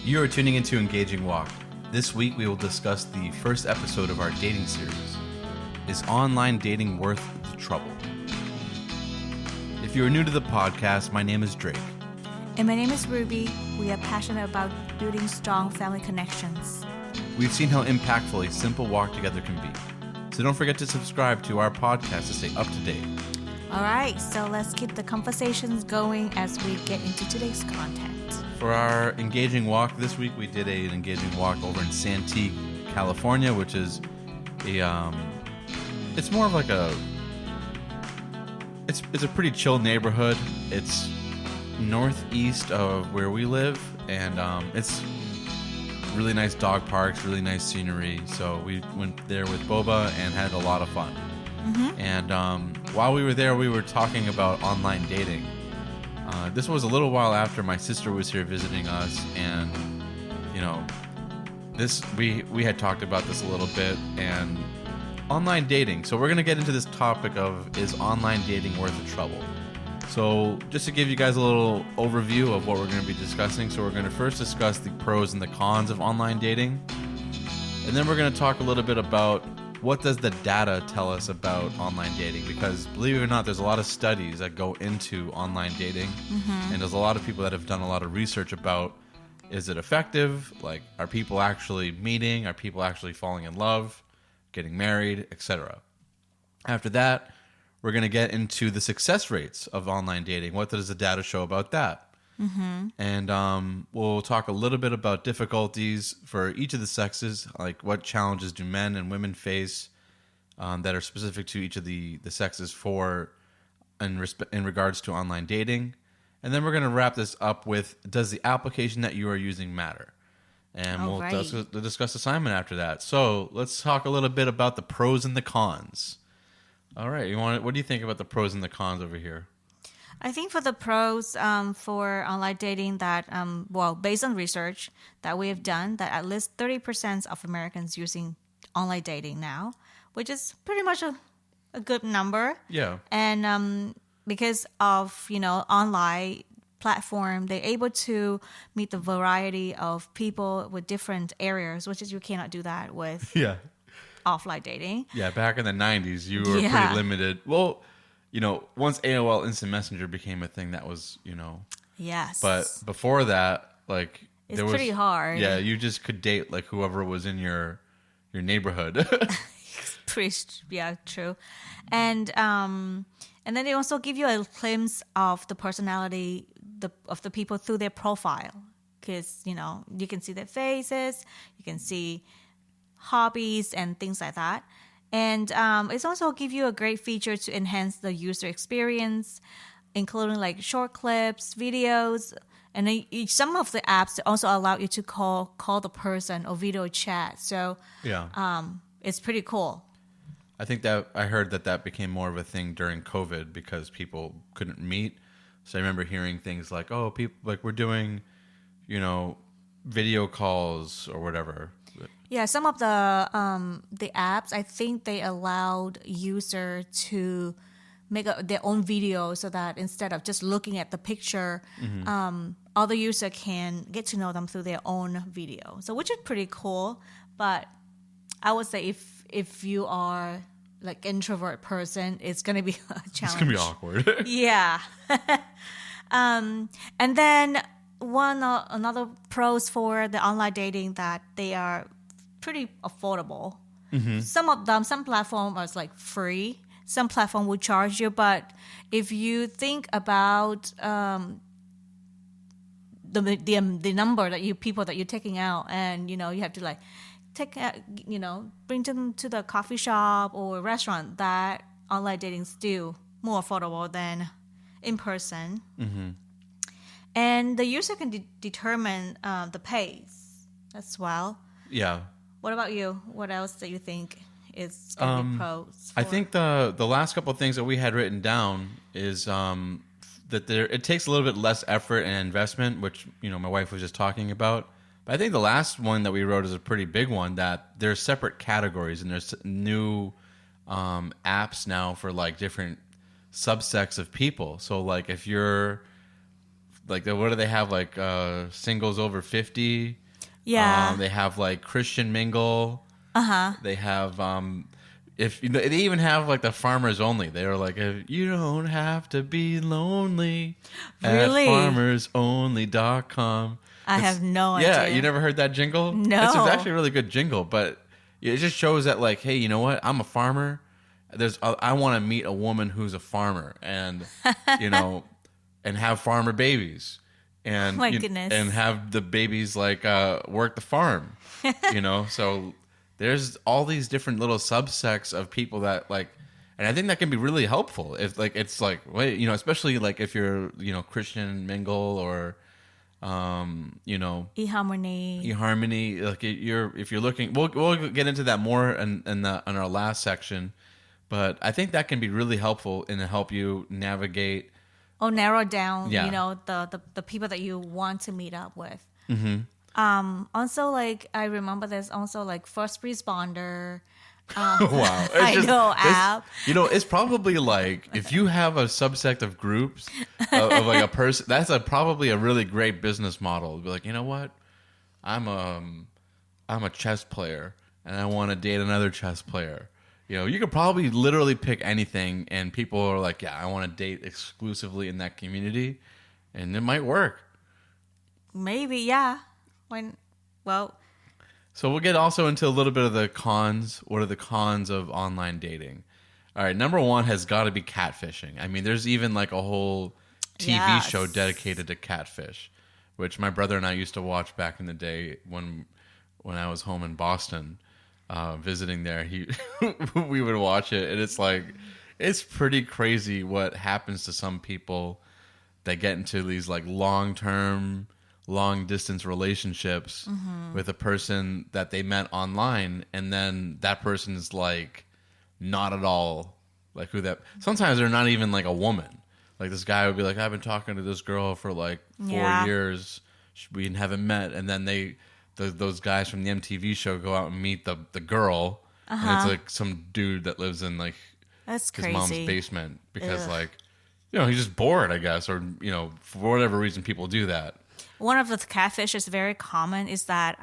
You are tuning into Engaging Walk. This week we will discuss the first episode of our dating series. Is online dating worth the trouble? If you are new to the podcast, my name is Drake. And my name is Rubie. We are passionate about building strong family connections. We've seen how impactful a simple walk together can be. So don't forget to subscribe to our podcast to stay up to date. All right, so let's keep the conversations going as we get into today's content. For our engaging walk this week, we did an engaging walk over in Santee, California, which is it's more of like it's a pretty chill neighborhood. It's northeast of where we live, and it's really nice dog parks, really nice scenery. So we went there with Boba and had a lot of fun. Mm-hmm. And while we were there, we were talking about online dating. This was a little while after my sister was here visiting us, and we had talked about this a little bit, and online dating. So we're going to get into this topic of, is online dating worth the trouble? So just to give you guys a little overview of what we're going to be discussing. So we're going to first discuss the pros and the cons of online dating. And then we're going to talk a little bit about what does the data tell us about online dating? Because believe it or not, there's a lot of studies that go into online dating. Mm-hmm. And there's a lot of people that have done a lot of research about, is it effective? Like, are people actually meeting? Are people actually falling in love, getting married, etc.? After that, we're going to get into the success rates of online dating. What does the data show about that? Mm-hmm. And we'll talk a little bit about difficulties for each of the sexes, like what challenges do men and women face that are specific to each of the sexes in regards to online dating. And then we're going to wrap this up with, does the application that you are using matter? And we'll discuss assignment after that. So let's talk a little bit about the pros and the cons. All right, what do you think about the pros and the cons over here? I think for the pros for online dating that, based on research that we have done, that at least 30% of Americans using online dating now, which is pretty much a good number. Yeah. And because of, online platform, they're able to meet the variety of people with different areas, which is you cannot do that with offline dating. Yeah, back in the 90s, you were pretty limited. Well, once AOL Instant Messenger became a thing, that was, Yes. But before that, like, it's pretty hard. Yeah, you just could date, like, whoever was in your neighborhood. True. And then they also give you a glimpse of the personality of the people through their profile. Because, you can see their faces, you can see hobbies and things like that. And it's also give you a great feature to enhance the user experience, including like short clips, videos, and some of the apps also allow you to call the person or video chat. So it's pretty cool. I think that I heard that became more of a thing during COVID because people couldn't meet. So I remember hearing things like, "Oh, people like we're doing, video calls or whatever." Yeah, some of the apps, I think they allowed user to make their own video so that instead of just looking at the picture, other user can get to know them through their own video. So which is pretty cool. But I would say if you are like introvert person, it's gonna be a challenge. It's gonna be awkward. Yeah. And then another pros for the online dating that they are pretty affordable. Mm-hmm. Some platform are like free. Some platform will charge you. But if you think about the number that people that you're taking out, and you have to like bring them to the coffee shop or restaurant, that online dating is still more affordable than in person. Mm-hmm. And the user can determine the pace as well. Yeah. What about you? What else do you think is going to be pros? I think the last couple of things that we had written down is that it takes a little bit less effort and investment, which my wife was just talking about. But I think the last one that we wrote is a pretty big one, that there's separate categories and there's new apps now for like different subsects of people. So like if you're like what do they have, like singles over 50? Yeah. They have like Christian Mingle. Uh-huh. They have if you know, they even have like the farmers only. They were like, if you don't have to be lonely at Really? farmersonly.com. I have no Yeah, idea. you never heard that jingle? No. It's actually a really good jingle, but it just shows that like, hey, you know what? I'm a farmer. I want to meet a woman who's a farmer, and you know, and have farmer babies, and My goodness. and have the babies like work the farm, you know. So there's all these different little subsects of people that like, and I think that can be really helpful if like it's like, wait, you know, especially like if you're, you know, Christian Mingle or you know, eHarmony. like if you're looking, we'll get into that more in our last section, but I think that can be really helpful and to help you navigate. Or narrow down, Yeah. you know, the people that you want to meet up with. Mm-hmm. Also, like, I remember there's also like first responder. Wow. App. You know, it's probably like if you have a subsect of groups of like a person, that's probably a really great business model. Be like, you know what? I'm a chess player and I want to date another chess player. You know, you could probably literally pick anything and people are like, yeah, I want to date exclusively in that community, and it might work. Maybe, yeah. So we'll get also into a little bit of the cons. What are the cons of online dating? All right, number one has got to be catfishing. I mean, there's even like a whole TV show dedicated to catfish, which my brother and I used to watch back in the day when I was home in Boston, visiting there. We would watch it, and it's like it's pretty crazy what happens to some people that get into these like long distance relationships with a person that they met online, and then that person is like not at all like who that. Sometimes they're not even like a woman. Like this guy would be like, I've been talking to this girl for like 4 years. We haven't met, and then those guys from the MTV show go out and meet the girl, and it's like some dude that lives in like That's his crazy. mom's basement because like, you know, he's just bored, I guess, or you know, for whatever reason people do that. One of the catfish is very common is that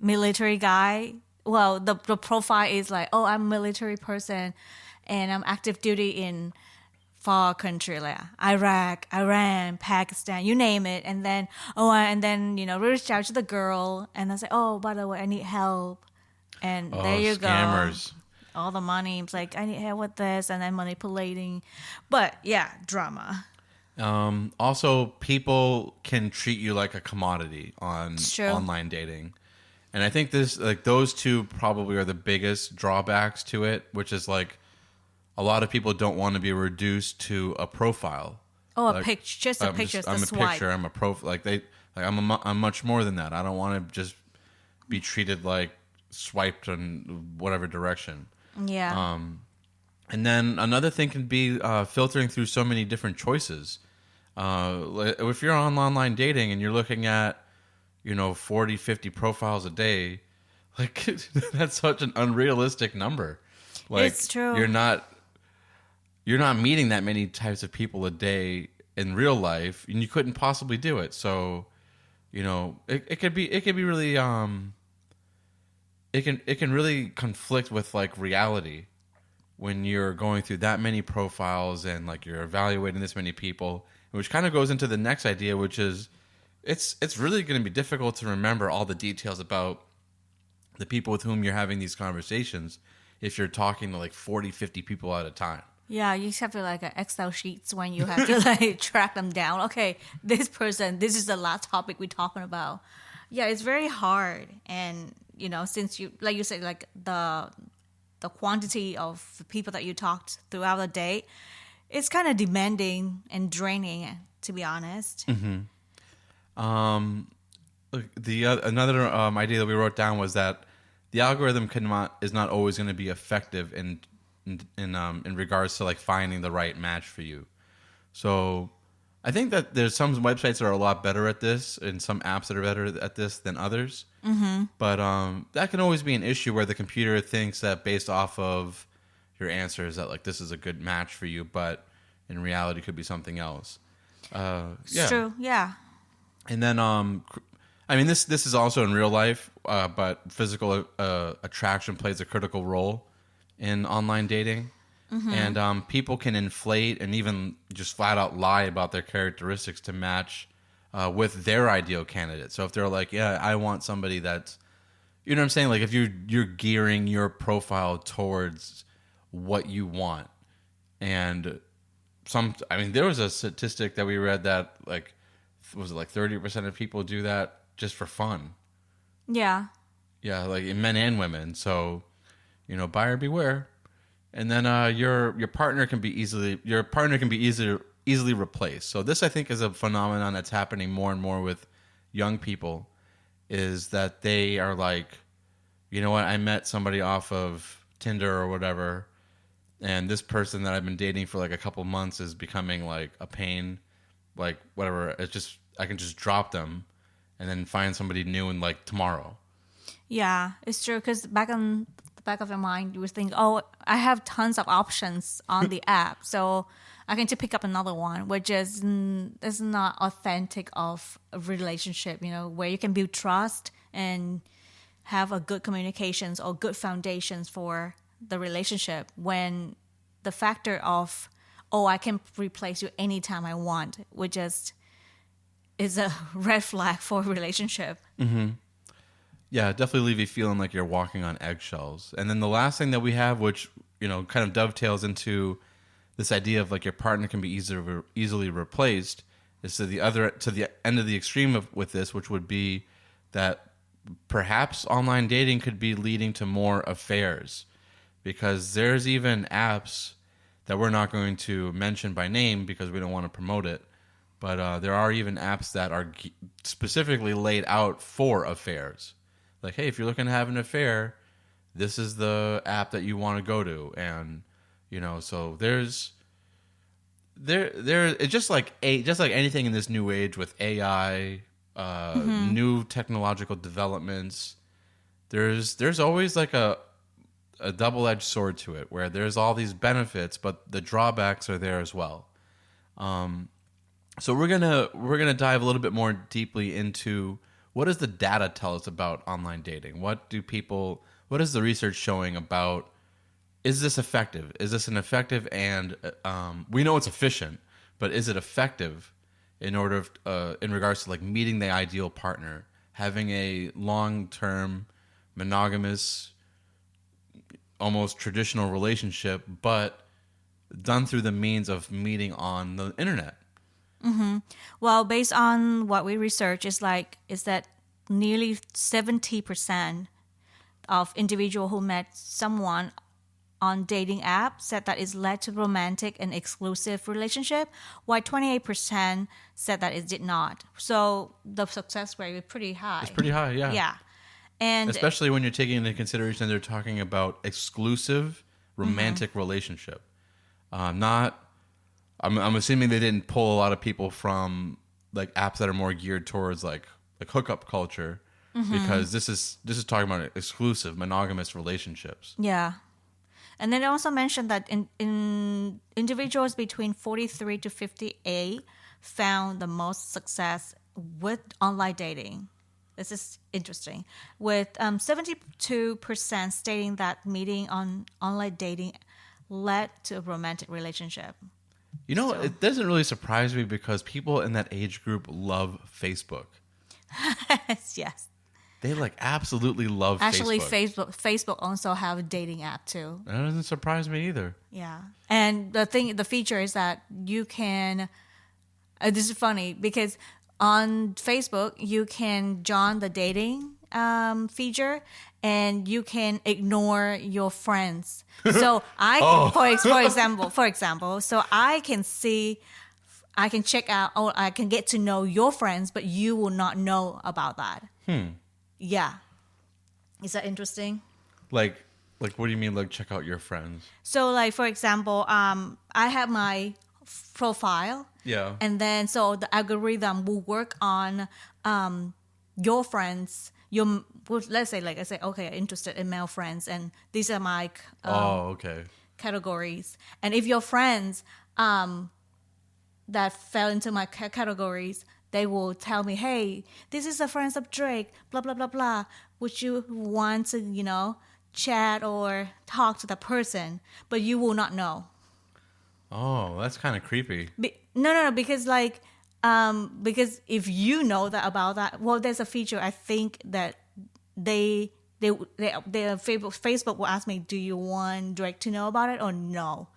military guy. Well, the profile is like, oh, I'm a military person, and I'm active duty in far country like Iraq, Iran, Pakistan, you name it. And then you know, reach out to the girl, and I say, oh, by the way, I need help, and there you Scammers. go. All the money. It's like, I need help with this, and then manipulating. But yeah, drama. Also, people can treat you like a commodity on True. online dating. And I think those two probably are the biggest drawbacks to it, which is like a lot of people don't want to be reduced to a profile. Oh, like, a picture, just a picture. I'm a swipe. picture. I'm a profile. I'm much more than that. I don't want to just be treated like swiped in whatever direction. Yeah. And then another thing can be filtering through so many different choices. If you're on online dating and you're looking at, you know, 40, 50 profiles a day, like that's such an unrealistic number. Like, it's true. You're not meeting that many types of people a day in real life, and you couldn't possibly do it. So, you know, it could be really it can really conflict with like reality when you're going through that many profiles and like you're evaluating this many people, which kind of goes into the next idea, which is it's really going to be difficult to remember all the details about the people with whom you're having these conversations if you're talking to like 40, 50 people at a time. Yeah, you just have to like Excel sheets when you have to like track them down. Okay, this person, this is the last topic we're talking about. Yeah, it's very hard, and you know, since you like you said, like the quantity of people that you talked throughout the day, it's kind of demanding and draining, to be honest. Mm-hmm. Another idea that we wrote down was that the algorithm is not always going to be effective in regards to like finding the right match for you. So I think that there's some websites that are a lot better at this, and some apps that are better at this than others. Mm-hmm. But that can always be an issue where the computer thinks that based off of your answers that like this is a good match for you, but in reality could be something else. It's true. Yeah. And then, I mean, this is also in real life, but physical attraction plays a critical role in online dating. And people can inflate and even just flat out lie about their characteristics to match with their ideal candidate. So if they're like, yeah, I want somebody that's, you know what I'm saying? Like if you're gearing your profile towards what you want. And I mean, there was a statistic that we read that like, was it like 30% of people do that just for fun? Yeah. Yeah, like men and women. So, buyer beware. And then your partner can be easily easily replaced. So this I think is a phenomenon that's happening more and more with young people, is that they are like, you know what, I met somebody off of Tinder or whatever, and this person that I've been dating for like a couple months is becoming like a pain, like whatever. It's just I can just drop them and then find somebody new in like tomorrow. Yeah, it's true. Because back on the back of your mind, you would think, oh, I have tons of options on the app, so I can just pick up another one, which is not authentic of a relationship, where you can build trust and have a good communications or good foundations for the relationship, when the factor of, oh, I can replace you anytime I want, which is a red flag for a relationship. Mm-hmm. Yeah, definitely leave you feeling like you're walking on eggshells. And then the last thing that we have, which, kind of dovetails into this idea of like your partner can be easily replaced, is to the end of the extreme with this, which would be that perhaps online dating could be leading to more affairs, because there's even apps that we're not going to mention by name because we don't want to promote it. But there are even apps that are specifically laid out for affairs. Like, hey, if you're looking to have an affair, this is the app that you want to go to. And, so it's just like anything in this new age with AI, new technological developments. There's always like a double-edged sword to it, where there's all these benefits, but the drawbacks are there as well. So we're gonna dive a little bit more deeply into what does the data tell us about online dating? What is the research showing about? Is this effective? Is this an effective and we know it's efficient, but is it effective in regards to like meeting the ideal partner, having a long-term monogamous, almost traditional relationship, but done through the means of meeting on the internet? Mm-hmm. Well, based on what we research, is that nearly 70% of individuals who met someone on dating apps said that it's led to romantic and exclusive relationship, while 28% said that it did not. So the success rate is pretty high. It's pretty high, yeah. Yeah. And especially when you're taking into consideration they're talking about exclusive romantic relationship. I'm assuming they didn't pull a lot of people from like apps that are more geared towards like hookup culture, because this is talking about exclusive monogamous relationships. Yeah. And then they also mentioned that in individuals between 43 to 58 found the most success with online dating. This is interesting. With 72% stating that meeting on online dating led to a romantic relationship. It doesn't really surprise me because people in that age group love Facebook. Yes. They like absolutely love Actually, Facebook. Facebook also have a dating app too. That doesn't surprise me either. Yeah. And the feature is that you can, this is funny because on Facebook, you can join the dating feature and you can ignore your friends. So for example, so I can check out, or I can get to know your friends, but you will not know about that. Yeah. Is that interesting? Like what do you mean? Like check out your friends? So like, for example, I have my profile. Yeah. And then so the algorithm will work on your friends. Let's say, like I say, okay, I'm interested in male friends, and these are my categories. And if your friends that fell into my categories, they will tell me, hey, this is the friends of Drake, blah, blah, blah, blah. Would you want to, chat or talk to the person? But you will not know. Oh, that's kind of creepy. No, because because if you know that about that, well, there's a feature. I think that Facebook will ask me, do you want Drake to know about it or no?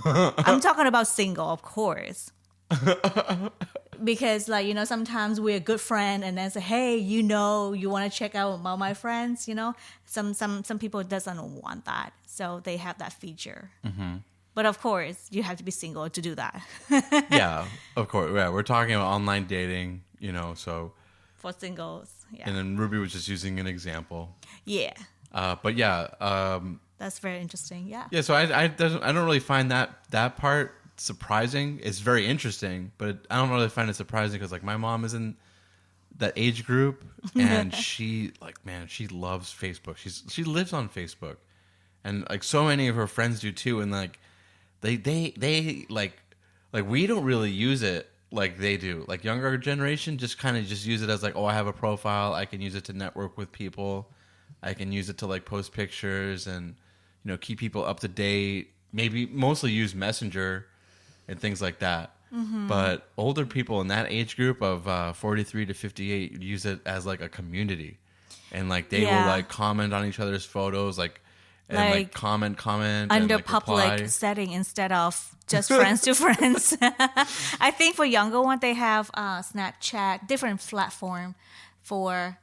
I'm talking about single, of course. Because sometimes we're a good friend and then say, hey, you want to check out about my friends, some people doesn't want that, so they have that feature. But of course you have to be single to do that. Yeah, of course. Yeah, we're talking about online dating, so For singles, yeah. and then Ruby was just using an example. Yeah, But yeah, that's very interesting. Yeah. yeah. So I don't really find that part surprising. It's very interesting, but I don't really find it surprising because like my mom is in that age group, and she loves Facebook. She lives on Facebook, and like so many of her friends do too. And like they like we don't really use it like they do. Like younger generation just kind of just use it as like, oh, I have a profile. I can use it to network with people. I can use it to like post pictures and keep people up to date. Maybe mostly use Messenger and things like that. But older people in that age group of 43 to 58 use it as like a community, and like they will like comment on each other's photos, like comment under and, like, public reply. setting instead of just friends to friends. I think for younger one they have Snapchat, different platform for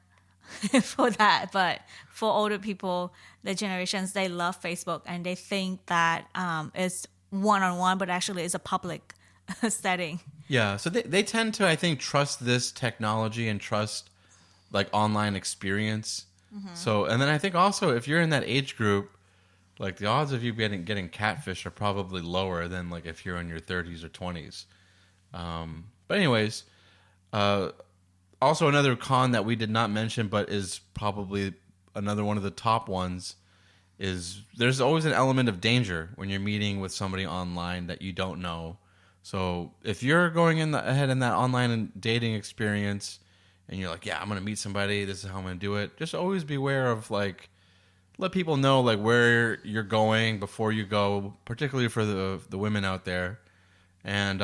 for that. But for older people, the generations, they love Facebook and they think that it's one-on-one, but actually it's a public setting. Yeah, so they tend to, I think, trust this technology and trust like online experience. So, and then I think also if you're in that age group, like the odds of you getting catfish are probably lower than like if you're in your 30s or 20s. But anyways, also another con that we did not mention, but is probably another one of the top ones, is there's always an element of danger when you're meeting with somebody online that you don't know. So if you're going ahead in that online dating experience and you're like, yeah, I'm going to meet somebody, this is how I'm going to do it, just always beware of like, let people know like where you're going before you go, particularly for the women out there. And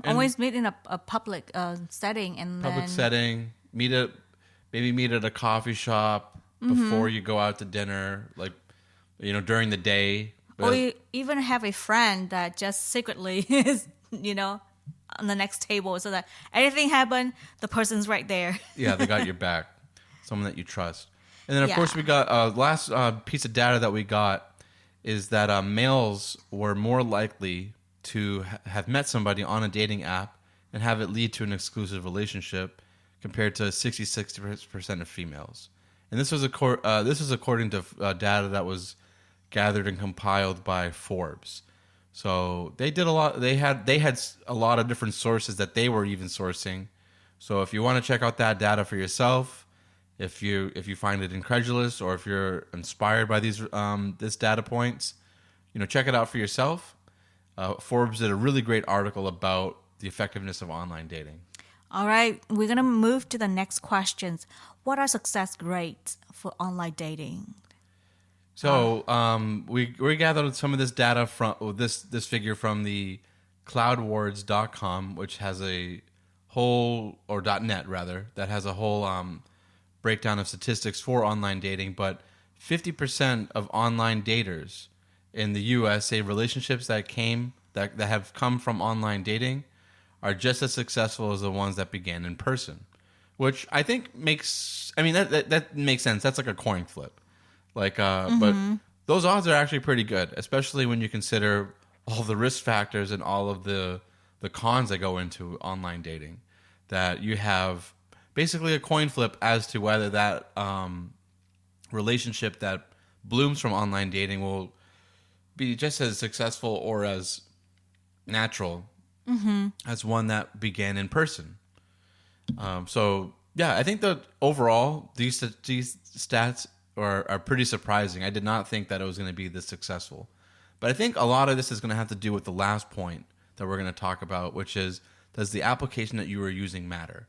always meet in a public setting and public then setting, meet at a coffee shop before you go out to dinner, like during the day. or you even have a friend that just secretly is on the next table, so that anything happen, the person's right there. Yeah, they got your back. Someone that you trust. And then, of course, we got last piece of data that we got is that males were more likely to have met somebody on a dating app and have it lead to an exclusive relationship compared to 66% of females. And this was according to data that was gathered and compiled by Forbes. So they did a lot. They had a lot of different sources that they were even sourcing. So if you want to check out that data for yourself, if you find it incredulous or if you're inspired by these this data points, check it out for yourself. Forbes did a really great article about the effectiveness of online dating. All right, we're gonna move to the next questions. What are success rates for online dating? So we gathered some of this data from this figure from the cloudwards.com, which has a whole, or .net rather, that has a whole breakdown of statistics for online dating. But 50% of online daters in the U.S. say relationships that have come from online dating are just as successful as the ones that began in person, which I think makes sense. That's like a coin flip. Like, but those odds are actually pretty good, especially when you consider all the risk factors and all of the cons that go into online dating. That you have basically a coin flip as to whether that relationship that blooms from online dating will be just as successful or as natural as one that began in person. So yeah, I think that overall these stats are pretty surprising. I did not think that it was going to be this successful. But I think a lot of this is going to have to do with the last point that we're going to talk about, which is, does the application that you are using matter?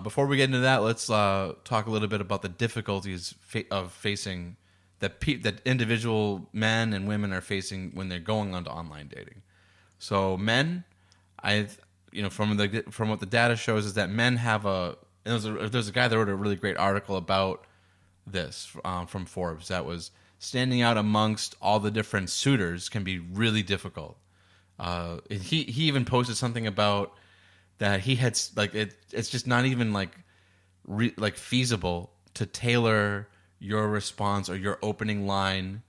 Before we get into that, let's talk a little bit about the difficulties of facing that individual men and women are facing when they're going onto online dating. So men, from what the data shows is that men have there's a guy that wrote a really great article about this from Forbes that was standing out amongst all the different suitors can be really difficult. He even posted something about that he had it's just not even like feasible to tailor your response or your opening line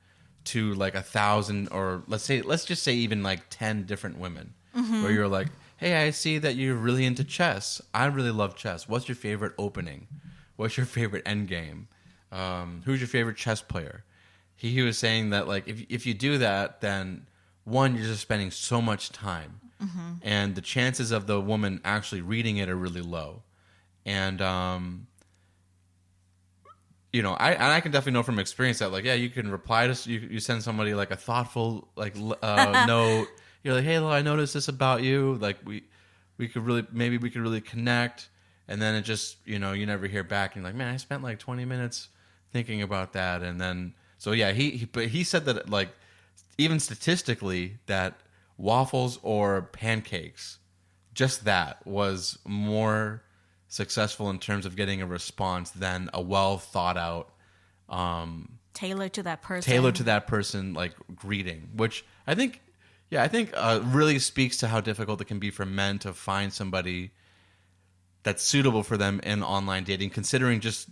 to like 1,000 or let's just say even like 10 different women, where you're like, hey, I see that you're really into chess. I really love chess. What's your favorite opening? What's your favorite end game? Who's your favorite chess player? He was saying that like if you do that, then one, you're just spending so much time, and the chances of the woman actually reading it are really low. And I can definitely know from experience that like, yeah, you can reply to you send somebody like a thoughtful note. You're like, hey, I noticed this about you. Like we could really connect. And then it just, you never hear back. And you're like, man, I spent like 20 minutes thinking about that. And then, so yeah, he said that like, even statistically, that waffles or pancakes, just that was more successful in terms of getting a response than a well thought out, tailored to that person, like greeting, which I think really speaks to how difficult it can be for men to find somebody that's suitable for them in online dating, considering this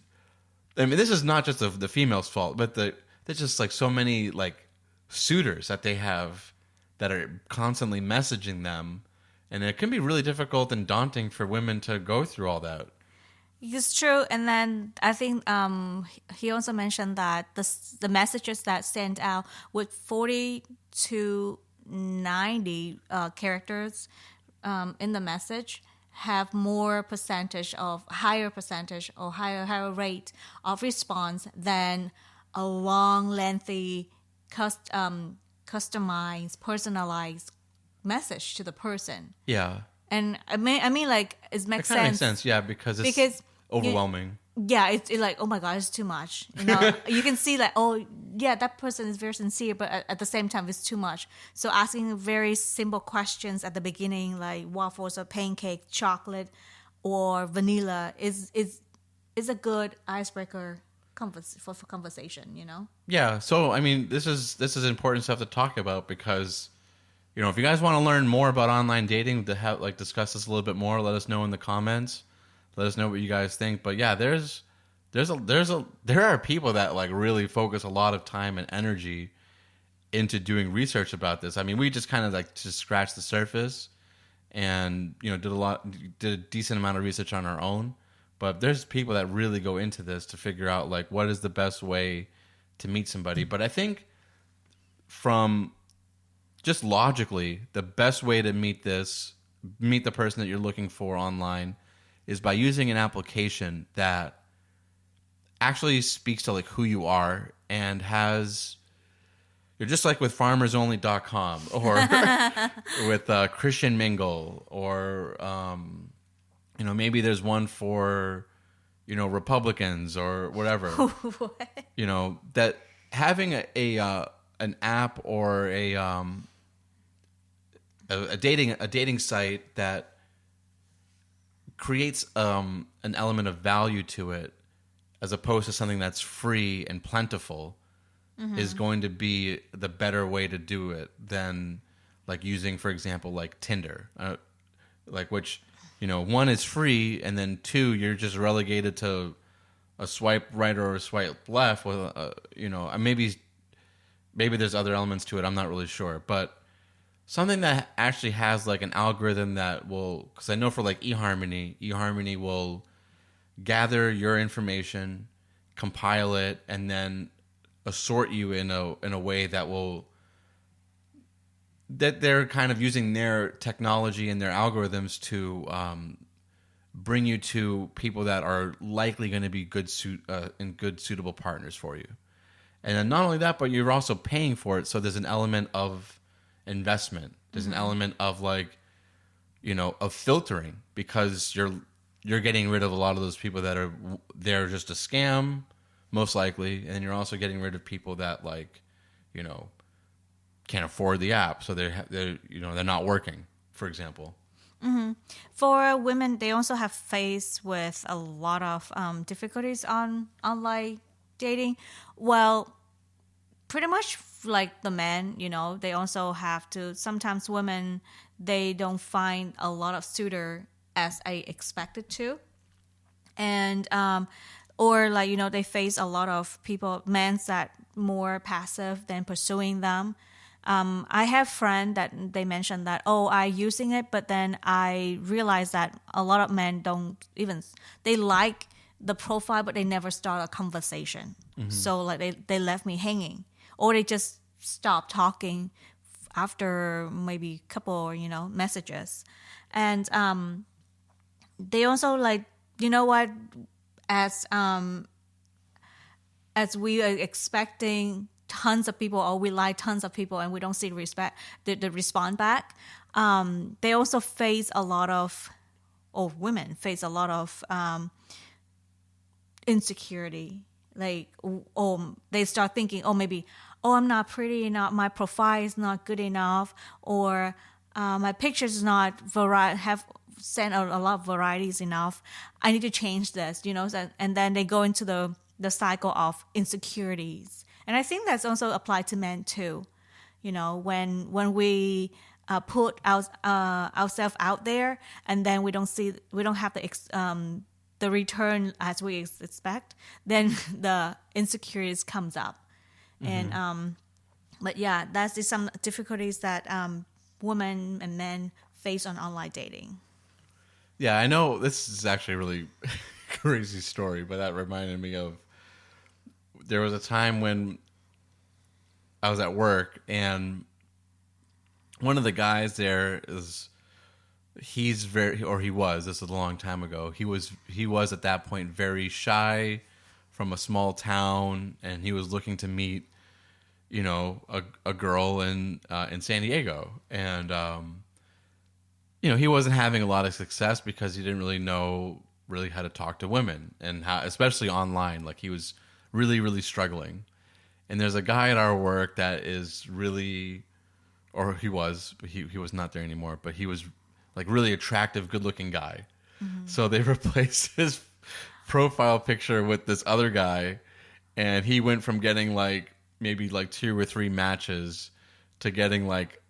is not just the female's fault, but there's just like so many like suitors that they have that are constantly messaging them, and it can be really difficult and daunting for women to go through all that. It's true. And then I think he also mentioned that the messages that sent out with 40 to 90 characters in the message have higher percentage or higher rate of response than a long, lengthy, customized, personalized message to the person. Yeah. And I mean, like, it makes sense. Makes sense, yeah, because it's overwhelming. It's like, oh my God, it's too much. You can see like, oh yeah, that person is very sincere, but at the same time, it's too much. So asking very simple questions at the beginning, like waffles or pancake, chocolate, or vanilla, is a good icebreaker for conversation. Yeah. So I mean, this is important stuff to talk about because, if you guys want to learn more about online dating, to have discuss this a little bit more, let us know in the comments. Let us know what you guys think. But yeah, there are people that like really focus a lot of time and energy into doing research about this. I mean, we just kind of like just scratched the surface and did a decent amount of research on our own. But there's people that really go into this to figure out like what is the best way to meet somebody. But I think from just logically, the best way to meet the person that you're looking for online is by using an application that actually speaks to like who you are and you're just like with farmersonly.com or with Christian Mingle or maybe there's one for Republicans or whatever. What? That having an app or a dating site that creates an element of value to it as opposed to something that's free and plentiful is going to be the better way to do it than like using, for example, like Tinder, which one is free and then two, you're just relegated to a swipe right or a swipe left with maybe there's other elements to it, I'm not really sure, but something that actually has like an algorithm that will, because I know for like eHarmony will gather your information, compile it, and then assort you in a way that they're kind of using their technology and their algorithms to bring you to people that are likely going to be good suitable partners for you. And then not only that, but you're also paying for it, so there's an element of investment. There's an element of like, of filtering, because you're getting rid of a lot of those people that are they're just a scam, most likely, and you're also getting rid of people that like, can't afford the app, so they're not working, for example. For women, they also have faced with a lot of difficulties on online dating. Well, pretty much like the men, they also have to. Sometimes women, they don't find a lot of suitor as I expected to, and or like they face a lot of people, men that more passive than pursuing them. I have friends that they mentioned that, oh, I using it, but then I realized that a lot of men don't even, they like the profile, but they never start a conversation. So like they left me hanging, or they just stop talking after maybe a couple, messages. And they also like, what, as we are expecting tons of people, or we like tons of people, and we don't see the respond back. They also face a lot of, or women face a lot of insecurity. Like, they start thinking, maybe, I'm not pretty enough, my profile is not good enough, or my pictures is not have sent a lot of varieties enough. I need to change this, and then they go into the cycle of insecurities. And I think that's also applied to men too. When we put ourselves out there, and then we don't have the return as we expect, then the insecurities comes up. And but yeah, that's just some difficulties that women and men face on online dating. Yeah, I know this is actually a really crazy story, but that reminded me of, there was a time when I was at work, and one of the guys there he was, this was a long time ago, he was at that point very shy, from a small town, and he was looking to meet, a girl in San Diego. And he wasn't having a lot of success because he didn't really know how to talk to women, and how, especially online, like he was really, really struggling. And there's a guy at our work that is really, or he was not there anymore, but he was like really attractive, good looking guy. So they replaced his profile picture with this other guy, and he went from getting like maybe like 2 or 3 matches to getting like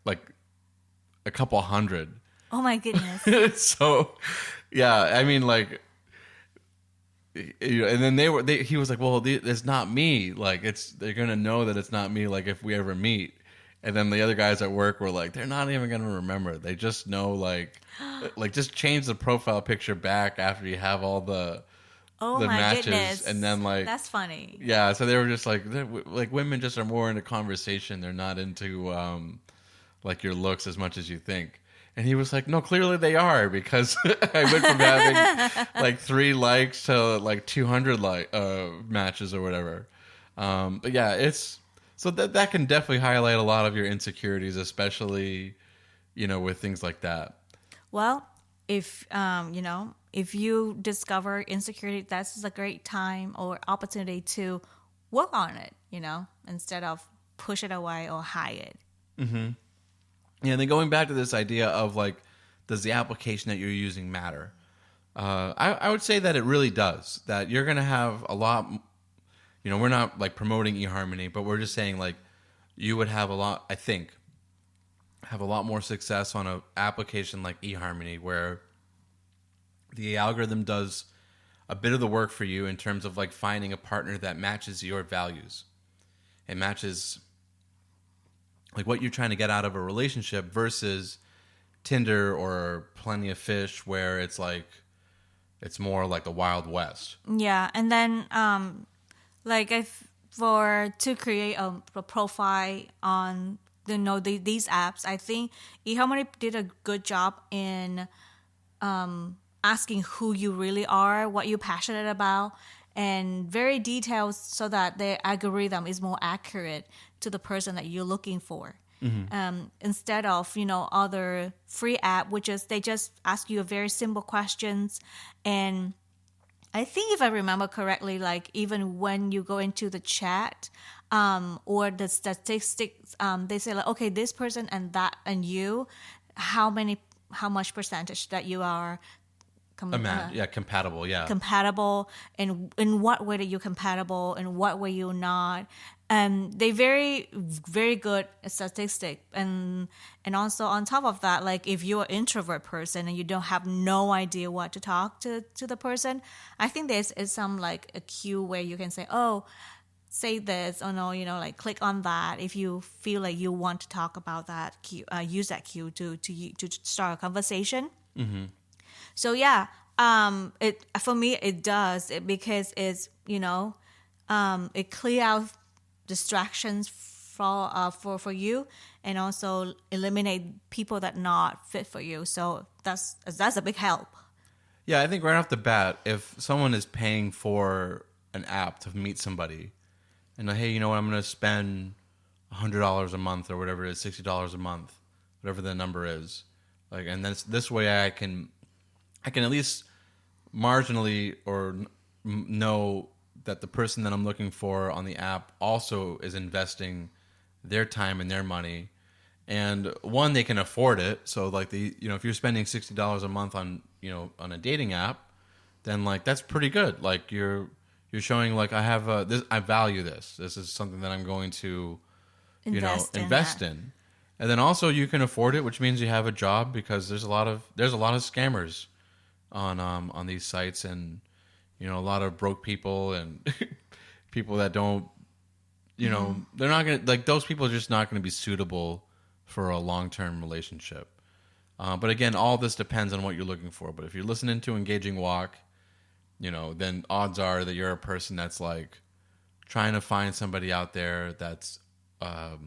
a couple hundred. Oh my goodness. So yeah, I mean, like, and then he was like, well, it's not me, like they're gonna know that it's not me, like if we ever meet. And then the other guys at work were like, they're not even gonna remember, they just know, like just change the profile picture back after you have all the my matches. goodness. And then like, that's funny. Yeah, so they were just like women just are more into conversation, they're not into like your looks as much as you think. And he was like, no, clearly they are, because I went from having like 3 likes to like 200 matches or whatever. But yeah, it's so that can definitely highlight a lot of your insecurities, especially with things like that. Well, if if you discover insecurity, that's a great time or opportunity to work on it, instead of push it away or hide it. Mm-hmm. Yeah, and then going back to this idea of like, does the application that you're using matter? I would say that it really does. That you're going to have a lot, we're not like promoting eHarmony, but we're just saying like, you would have a lot more success on an application like eHarmony, where the algorithm does a bit of the work for you in terms of like finding a partner that matches your values. It matches like what you're trying to get out of a relationship, versus Tinder or Plenty of Fish, where it's like, it's more like the Wild West. Yeah. And then like to create a profile on these apps, I think eHarmony did a good job in asking who you really are, what you're passionate about, and very detailed, so that the algorithm is more accurate to the person that you're looking for. instead of other free app, which is they just ask you a very simple questions. And I think if I remember correctly, like even when you go into the chat or the statistics, they say like, okay, this person and that and you, how much percentage that you are Compatible. Yeah. compatible, and in what way are you compatible, in what way you're not. They very good statistic, and also on top of that, like if you're an introvert person and you don't have no idea what to talk to the person, I think there's is some like a cue where you can say, oh, say this, or no, like click on that if you feel like you want to talk about that cue, use that cue to start a conversation. So yeah, it for me it does it because it's it clear out distractions for you, and also eliminate people that not fit for you. So that's a big help. Yeah, I think right off the bat, if someone is paying for an app to meet somebody, and like, hey, you know what, I'm going to spend $100 a month or whatever it is, $60 a month, whatever the number is, like, and this way I can at least marginally or know that the person that I'm looking for on the app also is investing their time and their money, and one, they can afford it. So like if you're spending $60 a month on on a dating app, then like that's pretty good. Like you're showing like I have this, I value this. This is something that I'm going to invest in. And then also you can afford it, which means you have a job, because there's a lot of scammers on these sites, and a lot of broke people and people that don't they're not gonna, like, those people are just not going to be suitable for a long-term relationship. But again, all this depends on what you're looking for. But if you're listening to Engaging Walk, then odds are that you're a person that's like trying to find somebody out there that's a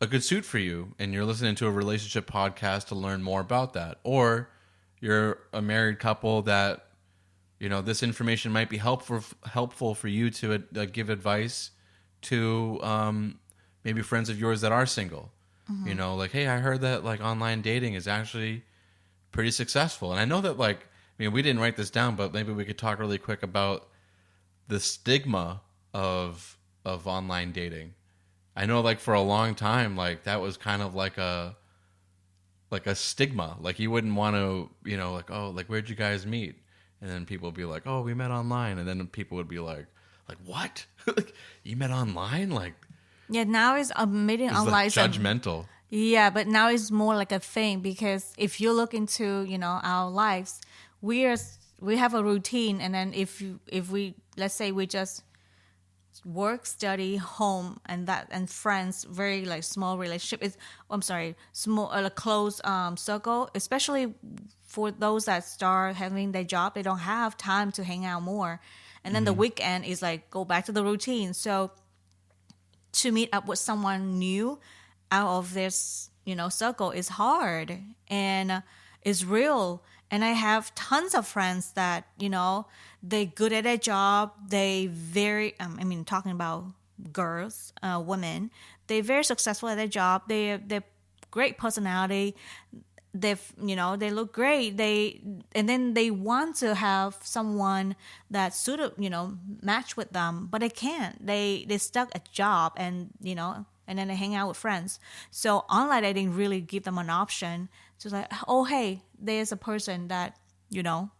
good suit for you, and you're listening to a relationship podcast to learn more about that. Or you're a married couple that this information might be helpful for you to give advice to maybe friends of yours that are single. Like, hey, I heard that like online dating is actually pretty successful. And I know that, like, we didn't write this down, but maybe we could talk really quick about the stigma of online dating. I know, like, for a long time, like, that was kind of like a stigma. Like, you wouldn't want to, like, oh, like, where'd you guys meet? And then people would be like, oh, we met online. And then people would be like, what? Like, you met online? Like, yeah, now it's meeting online. Like judgmental. Yeah, but now it's more like a thing, because if you look into our lives, we have a routine, and then if we, let's say, we just work, study, home, and friends, very like small relationship is, small, a close circle, especially for those that start having their job, they don't have time to hang out more, and then the weekend is like go back to the routine. So to meet up with someone new out of this circle is hard, and is real. And I have tons of friends that they good at their job, they very talking about girls, women, they very successful at their job, they're great personality, they look great, and then they want to have someone that match with them, but they can't, they stuck at job, and and then they hang out with friends. So online dating really give them an option to like, oh, hey, there's a person that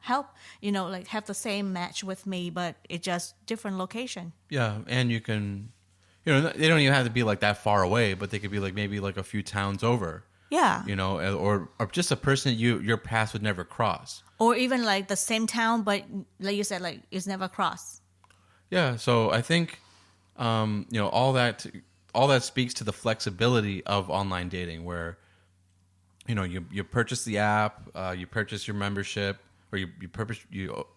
help like have the same match with me, but it's just different location. Yeah, and you can they don't even have to be like that far away, but they could be like maybe like a few towns over. Yeah. Or just a person your paths would never cross. Or even like the same town, but like you said, like it's never crossed. Yeah, so I think all that speaks to the flexibility of online dating, where you purchase the app, you purchase your membership, or you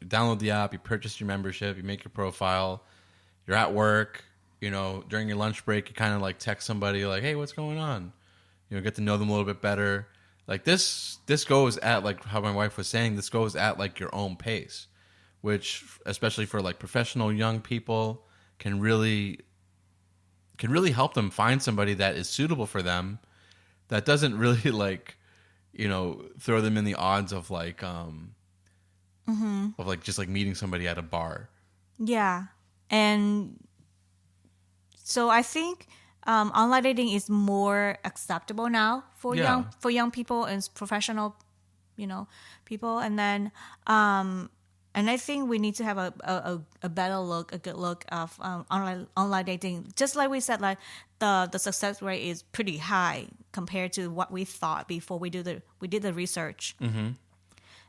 download the app, you purchase your membership, you make your profile, you're at work, during your lunch break, you kind of like text somebody like, hey, what's going on? Get to know them a little bit better. Like this goes at, like how my wife was saying, this goes at like your own pace, which especially for like professional young people can really can really help them find somebody that is suitable for them, that doesn't really like, throw them in the odds of like, of like just like meeting somebody at a bar. Yeah. And so I think online dating is more acceptable now for Yeah. young people and professional, people. And then and I think we need to have a better look, a good look of online dating. Just like we said, like the success rate is pretty high compared to what we thought before we did the research.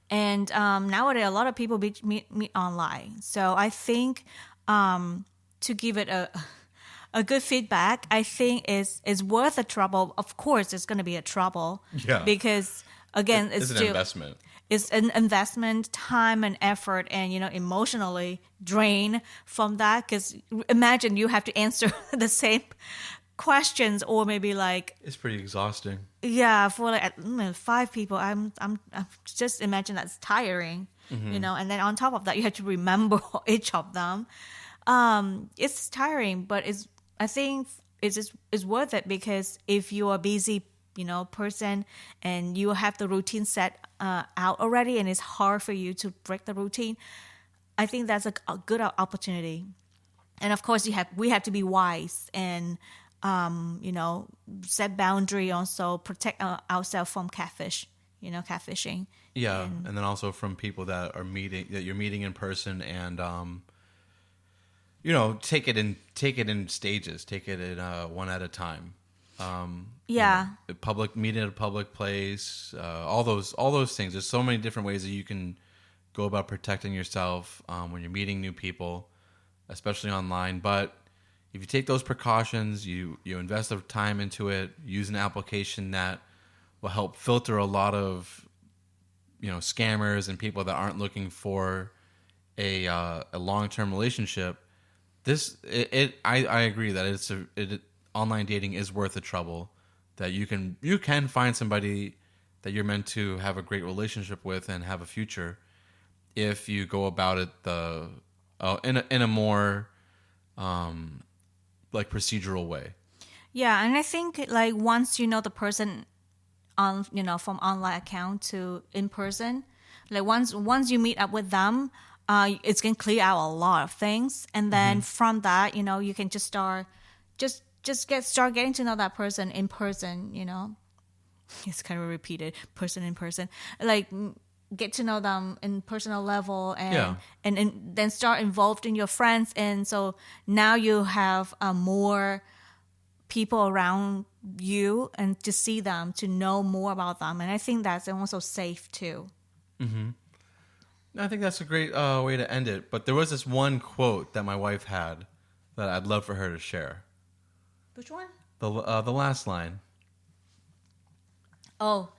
And nowadays, a lot of people meet online. So I think to give it a good feedback, I think is worth the trouble. Of course, it's going to be a trouble. Yeah. Because again, It's an investment. It's an investment, time and effort, and emotionally drain from that. Because imagine you have to answer the same questions, or maybe like It's pretty exhausting. yeah, for like 5 people. I'm just imagine that's tiring, And then on top of that, you have to remember each of them. It's tiring, but I think it's worth it, because if you're a busy person and you have the routine set out already, and it's hard for you to break the routine, I think that's a good opportunity. And of course, we have to be wise and set boundary, also protect ourselves from catfishing. Yeah, and then also from people that you're meeting in person, and take it in stages, take it in one at a time. Yeah. Public meeting at a public place, all those things. There's so many different ways that you can go about protecting yourself when you're meeting new people, especially online. But if you take those precautions, you invest the time into it, use an application that will help filter a lot of scammers and people that aren't looking for a long-term relationship. I agree that online dating is worth the trouble. That you can find somebody that you're meant to have a great relationship with and have a future, if you go about it in a more like procedural way. Yeah, and I think like once you know the person on from online account to in person, like once you meet up with them, it's gonna clear out a lot of things, and then from that, you can just start getting to know that person in person. It's kind of repeated, person in person, like get to know them in personal level, and then start involved in your friends, and so now you have more people around you, and to see them, to know more about them, and I think that's also safe too. I think that's a great way to end it. But there was this one quote that my wife had that I'd love for her to share. Which one? The last line. Oh,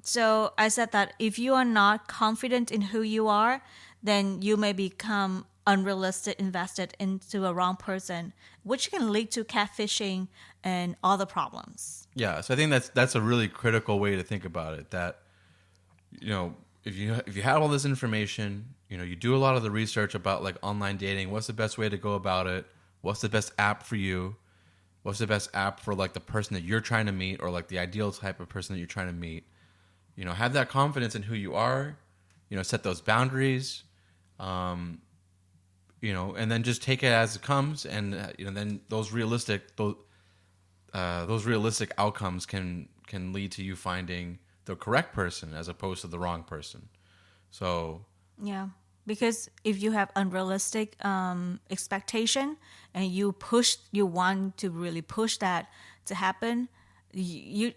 so I said that if you are not confident in who you are, then you may become unrealistic, invested into a wrong person, which can lead to catfishing and other problems. Yeah, so I think that's a really critical way to think about it. That if you have all this information, you do a lot of the research about like online dating. What's the best way to go about it? What's the best app for you? What's the best app for like the person that you're trying to meet, or like the ideal type of person that you're trying to meet? Have that confidence in who you are. Set those boundaries. And then just take it as it comes, and then those realistic outcomes can lead to you finding the correct person as opposed to the wrong person. So yeah, because if you have unrealistic expectation, and you want to really push that to happen, you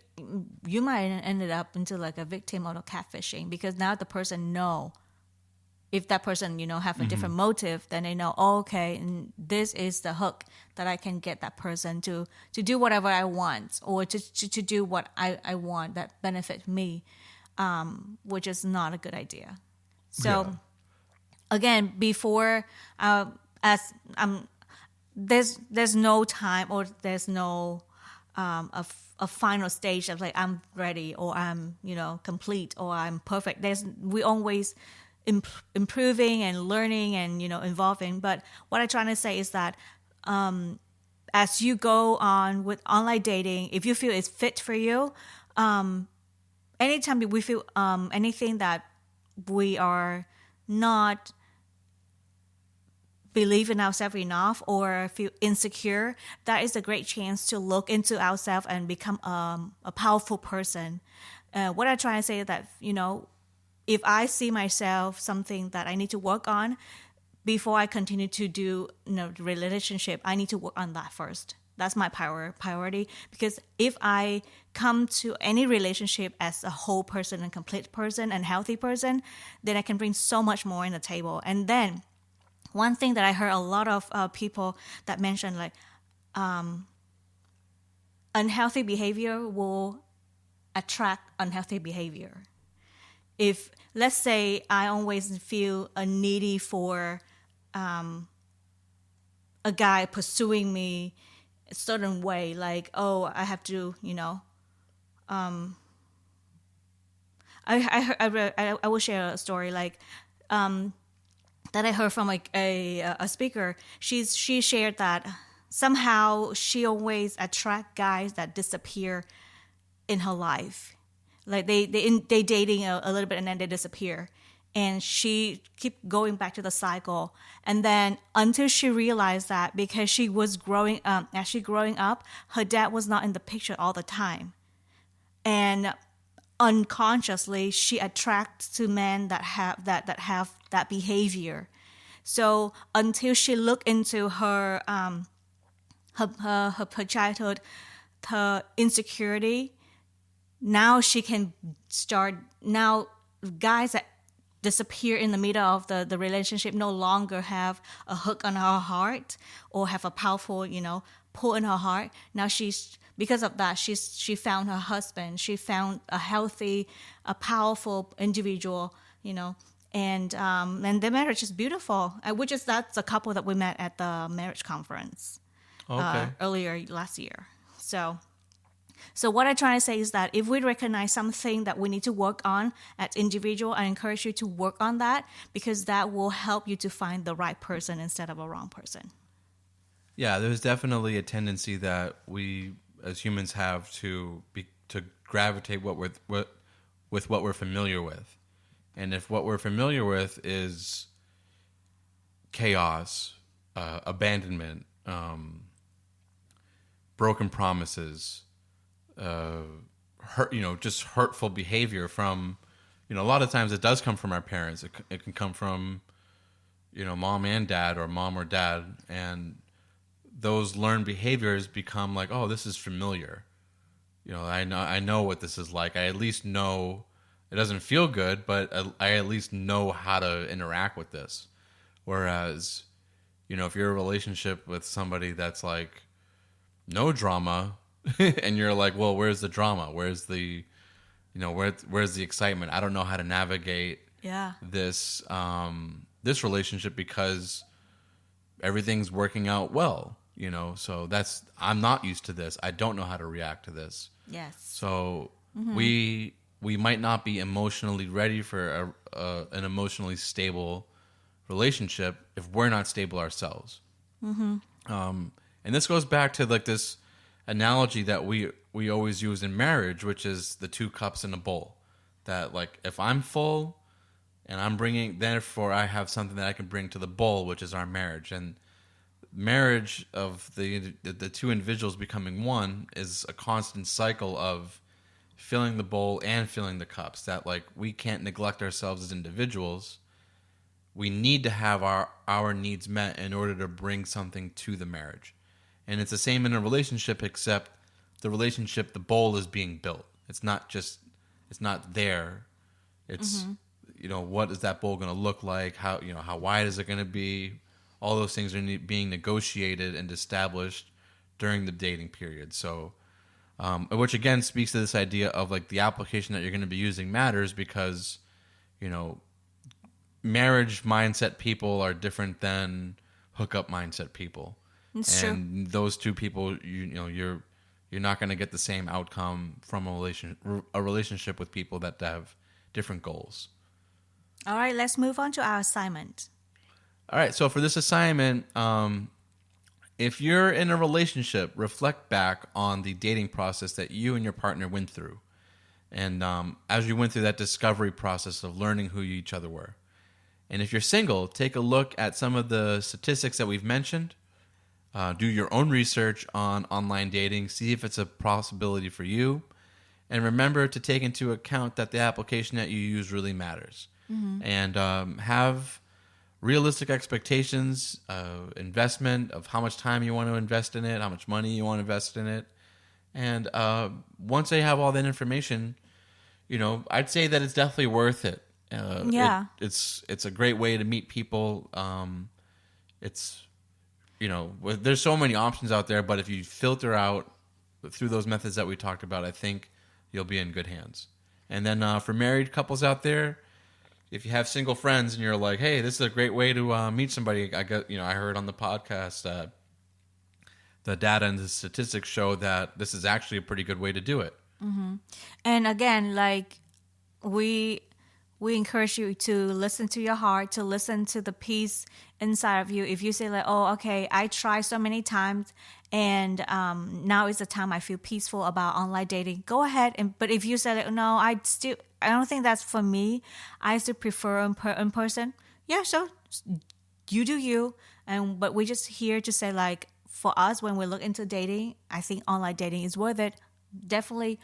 might end up into like a victim of catfishing, because now the person know. If that person, have a different motive, then they know, okay, and this is the hook that I can get that person to do whatever I want, or to do what I want that benefits me, which is not a good idea. So, again, before, there's no time, or there's no a final stage of like I'm ready, or I'm complete, or I'm perfect. We always improving and learning and evolving. But what I'm trying to say is that as you go on with online dating, if you feel it's fit for you, anytime we feel anything that we are not believe in ourselves enough or feel insecure, that is a great chance to look into ourselves and become a powerful person. What I try to say is that, if I see myself something that I need to work on before I continue to do relationship, I need to work on that first. That's my priority, because if I come to any relationship as a whole person and complete person and healthy person, then I can bring so much more in the table. And then one thing that I heard a lot of people that mention, like, unhealthy behavior will attract unhealthy behavior. If, let's say, I always feel a needy for a guy pursuing me a certain way, like, oh, I have to, I will share a story, like, that I heard from like a speaker. She shared that somehow she always attract guys that disappear in her life, like they dating a little bit and then they disappear, and she keep going back to the cycle. And then until she realized that because she was growing up, her dad was not in the picture all the time, and unconsciously she attracts to men that have that behavior. So until she looked into her childhood, her insecurity, now she can start. Now guys that disappear in the middle of the relationship no longer have a hook on her heart or have a powerful pull in her heart. Now she's, because of that, she found her husband. She found a healthy, a powerful individual, and the marriage is beautiful. That's a couple that we met at the marriage conference earlier last year. So what I'm trying to say is that if we recognize something that we need to work on as individual, I encourage you to work on that, because that will help you to find the right person instead of a wrong person. Yeah, there's definitely a tendency that we as humans have to gravitate with what we're familiar with. And if what we're familiar with is chaos, abandonment, broken promises, just hurtful behavior from, a lot of times it does come from our parents. It can come from, mom and dad, or mom or dad, and those learned behaviors become like, oh, this is familiar. I know what this is like. I at least know it doesn't feel good, but I at least know how to interact with this. Whereas, if you're in a relationship with somebody that's like no drama, and you're like, well, where's the drama? Where's the, where's the excitement? I don't know how to navigate this this relationship because everything's working out well, So I'm not used to this. I don't know how to react to this. Yes. So we might not be emotionally ready for an emotionally stable relationship if we're not stable ourselves. And this goes back to like this analogy that we always use in marriage, which is the two cups in a bowl. That like if I'm full and I'm bringing, therefore I have something that I can bring to the bowl, which is our marriage. And marriage of the two individuals becoming one is a constant cycle of filling the bowl and filling the cups. That like we can't neglect ourselves as individuals. We need to have our needs met in order to bring something to the marriage. And it's the same in a relationship, except the relationship, the bowl is being built. It's not there. It's, what is that bowl going to look like? How wide is it going to be? All those things are being negotiated and established during the dating period. So, which again speaks to this idea of like the application that you're going to be using matters, because, marriage mindset people are different than hookup mindset people. It's and true. Those two people, you're not going to get the same outcome from a relationship with people that have different goals. All right, let's move on to our assignment. All right, so for this assignment, if you're in a relationship, reflect back on the dating process that you and your partner went through. And as you went through that discovery process of learning who each other were. And if you're single, take a look at some of the statistics that we've mentioned. Do your own research on online dating. See if it's a possibility for you. And remember to take into account that the application that you use really matters. And have realistic expectations, investment of how much time you want to invest in it, how much money you want to invest in it. And once they have all that information, I'd say that it's definitely worth it. It's a great way to meet people. There's so many options out there, but if you filter out through those methods that we talked about, I think you'll be in good hands. And then for married couples out there, if you have single friends and you're like, hey, this is a great way to meet somebody, I heard on the podcast that the data and the statistics show that this is actually a pretty good way to do it. And again, like we encourage you to listen to your heart, to listen to the peace inside of you. If you say like, oh, okay, I tried so many times and now is the time I feel peaceful about online dating, go ahead. But if you say like, no, I don't think that's for me, I still prefer in person. Yeah, so you do you. But we're just here to say like, for us, when we look into dating, I think online dating is worth it. Definitely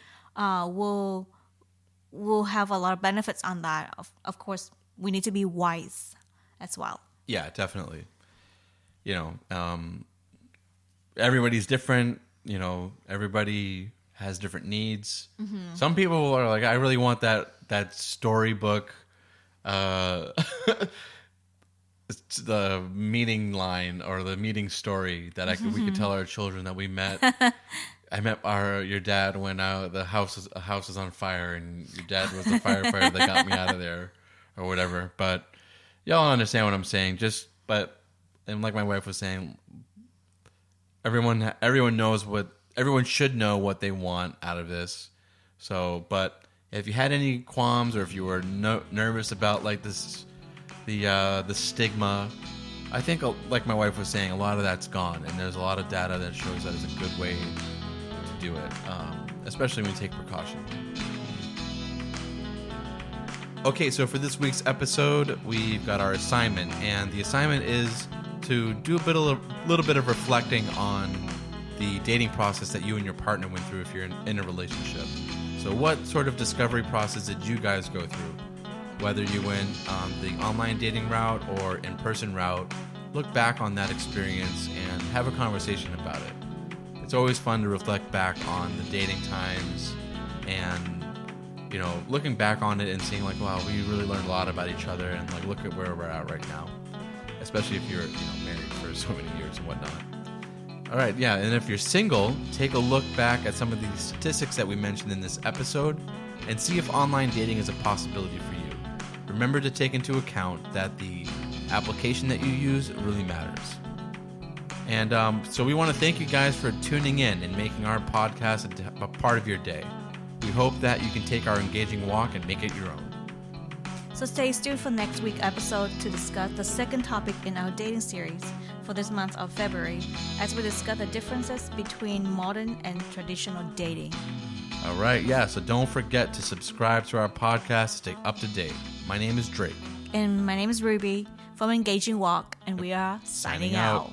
we'll have a lot of benefits on that. Of course, we need to be wise as well. Yeah, definitely. Everybody's different. Everybody has different needs. Some people are like, I really want that storybook, the meeting line or the meeting story that we could tell our children that we met. I met your dad when the house was on fire, and your dad was the firefighter that got me out of there, or whatever. But y'all understand what I'm saying. And like my wife was saying, everyone should know what they want out of this. So, but if you had any qualms or if you were nervous about like this, the stigma, I think like my wife was saying, a lot of that's gone, and there's a lot of data that shows that it's a good way to do it, especially when you take precaution. Okay, so for this week's episode, we've got our assignment, and the assignment is to do a little bit of reflecting on the dating process that you and your partner went through if you're in a relationship. So what sort of discovery process did you guys go through? Whether you went the online dating route or in-person route, look back on that experience and have a conversation about it. It's always fun to reflect back on the dating times and, looking back on it and seeing like, wow, we really learned a lot about each other, and like, look at where we're at right now, especially if you're, married for so many years and whatnot. All right, yeah, and if you're single, take a look back at some of the statistics that we mentioned in this episode and see if online dating is a possibility for you. Remember to take into account that the application that you use really matters. And so we want to thank you guys for tuning in and making our podcast a part of your day. We hope that you can take our engaging walk and make it your own. So stay tuned for next week's episode to discuss the second topic in our dating series for this month of February, as we discuss the differences between modern and traditional dating. All right, yeah, so don't forget to subscribe to our podcast to stay up to date. My name is Drake. And my name is Rubie from Engaging Walk, and we are signing out.